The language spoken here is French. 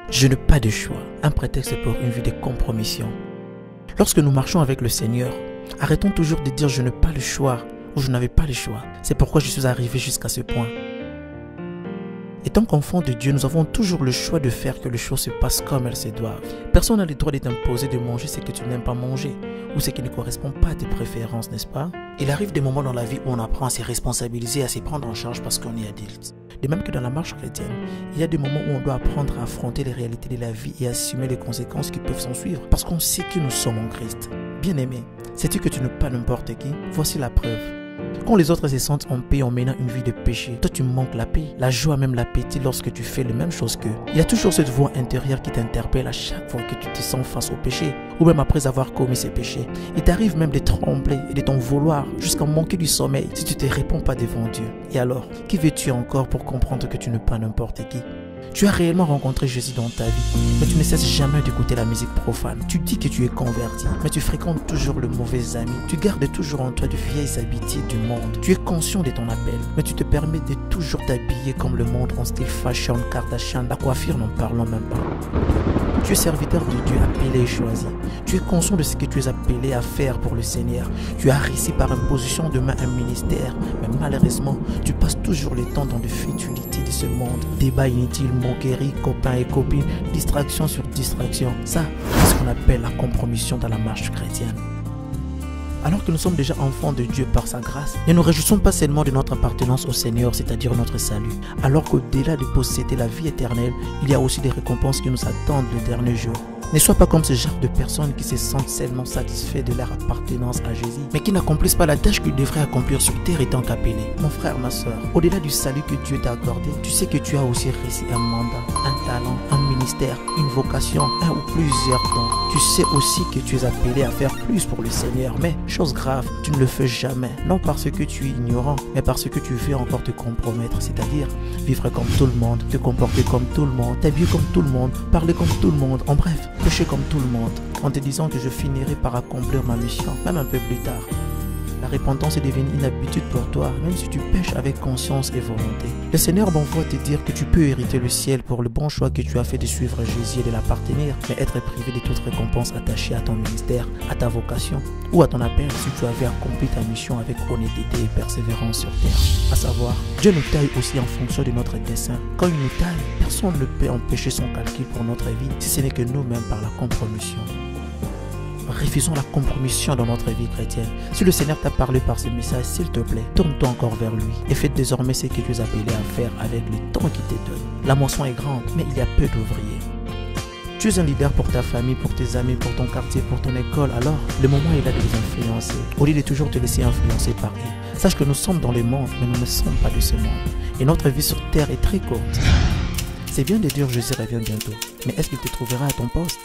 Je n'ai pas de choix. Un prétexte pour une vie de compromission. Lorsque nous marchons avec le Seigneur, arrêtons toujours de dire je n'ai pas le choix ou je n'avais pas le choix. C'est pourquoi je suis arrivé jusqu'à ce point. Étant qu'enfants de Dieu, nous avons toujours le choix de faire que les choses se passent comme elles se doivent. Personne n'a le droit de t'imposer de manger ce que tu n'aimes pas manger ou ce qui ne correspond pas à tes préférences, n'est-ce pas? Il arrive des moments dans la vie où on apprend à se responsabiliser, à se prendre en charge parce qu'on est adulte. De même que dans la marche chrétienne, il y a des moments où on doit apprendre à affronter les réalités de la vie et assumer les conséquences qui peuvent s'en suivre parce qu'on sait que nous sommes en Christ. Bien-aimé, sais-tu que tu n'es pas n'importe qui? Voici la preuve. Quand les autres se sentent en paix en menant une vie de péché, toi tu manques la paix, la joie, même l'appétit lorsque tu fais les mêmes choses qu'eux. Il y a toujours cette voix intérieure qui t'interpelle à chaque fois que tu te sens face au péché, ou même après avoir commis ces péchés. Il t'arrive même de trembler et de t'en vouloir jusqu'à manquer du sommeil si tu ne te réponds pas devant Dieu. Et alors, qui veux-tu encore pour comprendre que tu n'es pas n'importe qui? Tu as réellement rencontré Jésus dans ta vie, mais tu ne cesses jamais d'écouter la musique profane. Tu dis que tu es converti, mais tu fréquentes toujours le mauvais ami. Tu gardes toujours en toi de vieilles habitudes du monde. Tu es conscient de ton appel, mais tu te permets de toujours t'habiller comme le monde en style fashion, Kardashian, la coiffure n'en parlons même pas. Tu es serviteur de Dieu appelé et choisi. Tu es conscient de ce que tu es appelé à faire pour le Seigneur. Tu as réussi par imposition de main un ministère, mais malheureusement, tu passes toujours le temps dans les futilités de ce monde. Débats inutiles, moqueries, copains et copines, distraction sur distraction. Ça, c'est ce qu'on appelle la compromission dans la marche chrétienne. Alors que nous sommes déjà enfants de Dieu par sa grâce, ne nous réjouissons pas seulement de notre appartenance au Seigneur, c'est-à-dire notre salut. Alors qu'au-delà de posséder la vie éternelle, il y a aussi des récompenses qui nous attendent le dernier jour. Ne sois pas comme ce genre de personnes qui se sentent seulement satisfaits de leur appartenance à Jésus, mais qui n'accomplissent pas la tâche qu'ils devraient accomplir sur terre étant qu'appelés. Mon frère, ma soeur, au-delà du salut que Dieu t'a accordé, tu sais que tu as aussi reçu un mandat, un talent, un ministère, une vocation, un ou plusieurs dons. Tu sais aussi que tu es appelé à faire plus pour le Seigneur, mais chose grave, tu ne le fais jamais. Non parce que tu es ignorant, mais parce que tu veux encore te compromettre, c'est-à-dire vivre comme tout le monde, te comporter comme tout le monde, t'habiller comme tout le monde, parler comme tout le monde, en bref, pécher comme tout le monde, en te disant que je finirai par accomplir ma mission, même un peu plus tard. La repentance est devenue une habitude pour toi, même si tu pêches avec conscience et volonté. Le Seigneur m'envoie te dire que tu peux hériter le ciel pour le bon choix que tu as fait de suivre Jésus et de l'appartenir, mais être privé de toute récompense attachée à ton ministère, à ta vocation ou à ton appel si tu avais accompli ta mission avec honnêteté et persévérance sur terre. À savoir, Dieu nous taille aussi en fonction de notre dessein. Quand il nous taille, personne ne peut empêcher son calcul pour notre vie, si ce n'est que nous-mêmes par la compromission. Refusons la compromission dans notre vie chrétienne. Si le Seigneur t'a parlé par ce message, s'il te plaît, tourne-toi encore vers lui et fais désormais ce que tu es appelé à faire avec le temps qu'il te donne. La moisson est grande, mais il y a peu d'ouvriers. Tu es un leader pour ta famille, pour tes amis, pour ton quartier, pour ton école, alors le moment est là de les influencer, au lieu de toujours te laisser influencer par eux. Sache que nous sommes dans le monde, mais nous ne sommes pas de ce monde. Et notre vie sur terre est très courte. C'est bien de dire Jésus revient bientôt, mais est-ce qu'il te trouvera à ton poste?